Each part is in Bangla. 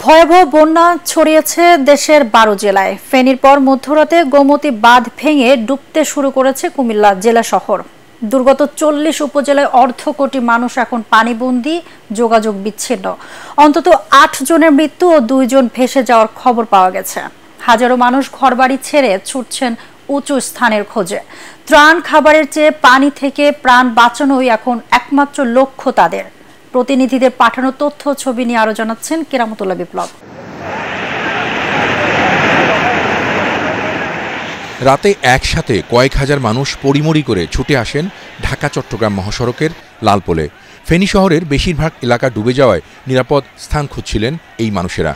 ভয়াবহ বন্যা ছড়িয়েছে দেশের 12 জেলায়। ফেনীর পর মধ্যরাতে গোমতী বাঁধ ভেঙে ডুবতে শুরু করেছে কুমিল্লা জেলা শহর। দুর্গত 40 উপজেলায় অর্ধ কোটি মানুষ এখন পানিবন্দী, যোগাযোগ বিচ্ছিন্ন। অন্তত 8 জনের মৃত্যু ও 2 জন ভেসে যাওয়ার খবর পাওয়া গেছে। হাজারো মানুষ ঘরবাড়ি ছেড়ে ছুটছেন উঁচু স্থানের খোঁজে। ত্রাণ খাবারের চেয়ে পানি থেকে প্রাণ বাঁচানোই এখন একমাত্র লক্ষ্য তাদের। প্রতিনিধিদের পাঠানো তথ্য ছবি নিয়ে আরো জানাচ্ছেন কেরামতুল্লাহ বিপ্লব। রাতে একসাথে কয়েক হাজার মানুষ পরিমরি করে ছুটে আসেন ঢাকা চট্টগ্রাম মহাসড়কের লালপোলে। ফেনী শহরের বেশিরভাগ এলাকা ডুবে যাওয়ায় নিরাপদ স্থান খুঁজছিলেন এই মানুষেরা।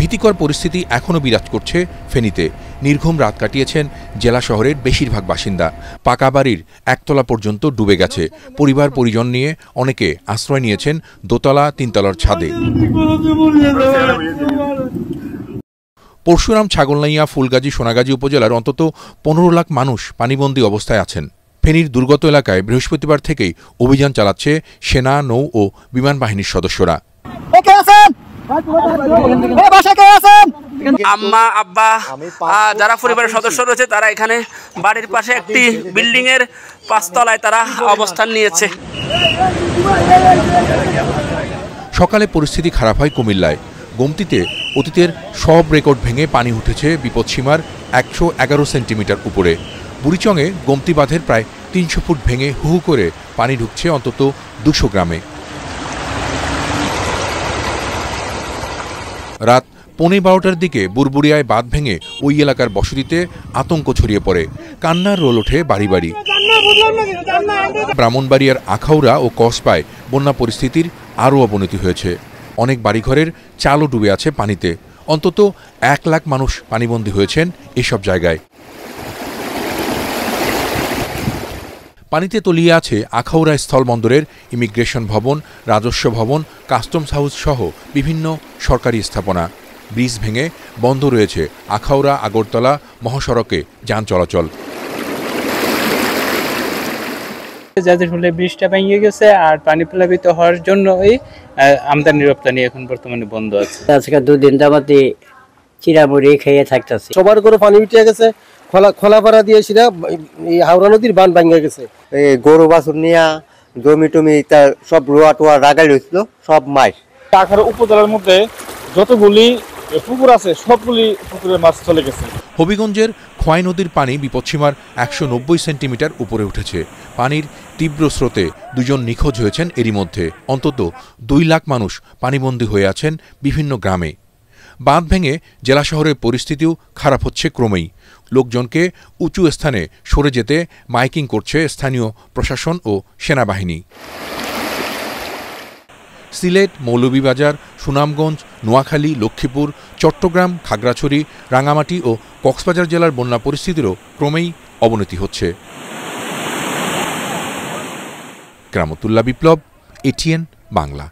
ভীতিকর পরিস্থিতি এখনও বিরাজ করছে ফেনীতে। নির্ঘুম রাত কাটিয়েছেন জেলা শহরের বেশিরভাগ বাসিন্দা। পাকা বাড়ির একতলা পর্যন্ত ডুবে গেছে। পরিবার পরিজন নিয়ে অনেকে আশ্রয় নিয়েছেন দোতলা তিনতলার ছাদে। পরশুরাম, ছাগলনাইয়া, ফুলগাজী, সোনাগাজী উপজেলার অন্তত 15 লাখ মানুষ পানিবন্দী অবস্থায় আছেন। ফেনীর দুর্গত এলাকায় বৃহস্পতিবার থেকেই অভিযান চালাচ্ছে সেনা, নৌ ও বিমান বাহিনীর সদস্যরা। আম্মা, আব্বা, যারা পরিবারের সদস্য রয়েছে তারা এখানে বাড়ির পাশে একটি বিল্ডিং এর 5 তলায় তারা অবস্থান নিয়েছে। সকালে পরিস্থিতি খারাপ হয় কুমিল্লায়। গোমতীতে অতীতের সব রেকর্ড ভেঙে পানি উঠেছে বিপদসীমার 111 সেন্টিমিটার উপরে। বুড়িচংয়ে গোমতী বাঁধের প্রায় 300 ফুট ভেঙে হু হু করে পানি ঢুকছে অন্তত 200 গ্রামে। রাত 11:15টার দিকে বুরবুরিয়ায় বাঁধ ভেঙে ওই এলাকার বসতিতে আতঙ্ক ছড়িয়ে পড়ে। কান্নার রোল ওঠে বাড়ি বাড়ি। ব্রাহ্মণবাড়িয়ার আখাউড়া ও কসবায় বন্যা পরিস্থিতির আরও অবনতি হয়েছে। অনেক বাড়িঘরের চালও ডুবে আছে পানিতে। অন্তত 1 লাখ মানুষ পানিবন্দী হয়েছেন এসব জায়গায়। পানিতে তলিয়ে আছে আখাউড়া স্থলবন্দরের ইমিগ্রেশন ভবন, রাজস্ব ভবন, কাস্টমস হাউস সহ বিভিন্ন সরকারি স্থাপনা। ব্রিজ ভেঙে বন্ধ রয়েছে আখাউড়া আগরতলা মহাসড়কে যান চলাচল। যাদের ফলে ব্রিজটা ভেঙে গেছে আর পানি প্লাবিত হওয়ার জন্যই আমদানি রপ্তানি এখন বর্তমানে বন্ধ আছে। আজকে 2 দিন যাবতই চিরামুড়ি খেয়ে থাকতেছে। সবার করে পানি উঠে গেছে। খোলাপাড়া দিয়ে সেটা এই হাওড়া নদীর বাঁধ ভেঙে গেছে। এই গরু বাছুর নিয়া জমি টমি সব রোয়া টোয়া রাগাই হয়েছিল, সব মাছ। আখাউড়া উপজেলার মধ্যে যতগুলি পুকুর আছে সবগুলি পুকুরের মাছ চলে গেছে। হবিগঞ্জের খোয়াই নদীর পানি বিপদসীমার 190 সেন্টিমিটার উপরে উঠেছে। পানির তীব্র স্রোতে 2 জন নিখোঁজ হয়েছেন এরই মধ্যে। অন্তত 2 লাখ মানুষ পানিবন্দী হয়ে আছেন বিভিন্ন গ্রামে। বাঁধ ভেঙে জেলা শহরের পরিস্থিতিও খারাপ হচ্ছে ক্রমেই। লোকজনকে উঁচু স্থানে সরে যেতে মাইকিং করছে স্থানীয় প্রশাসন ও সেনাবাহিনী। সিলেট, মৌলভীবাজার, সুনামগঞ্জ, নোয়াখালী, লক্ষ্মীপুর, চট্টগ্রাম, খাগড়াছড়ি, রাঙামাটি ও কক্সবাজার জেলার বন্যা পরিস্থিতিরও ক্রমেই অবনতি হচ্ছে। কেরামতুল্লাহ বিপ্লব, এটিএন বাংলা।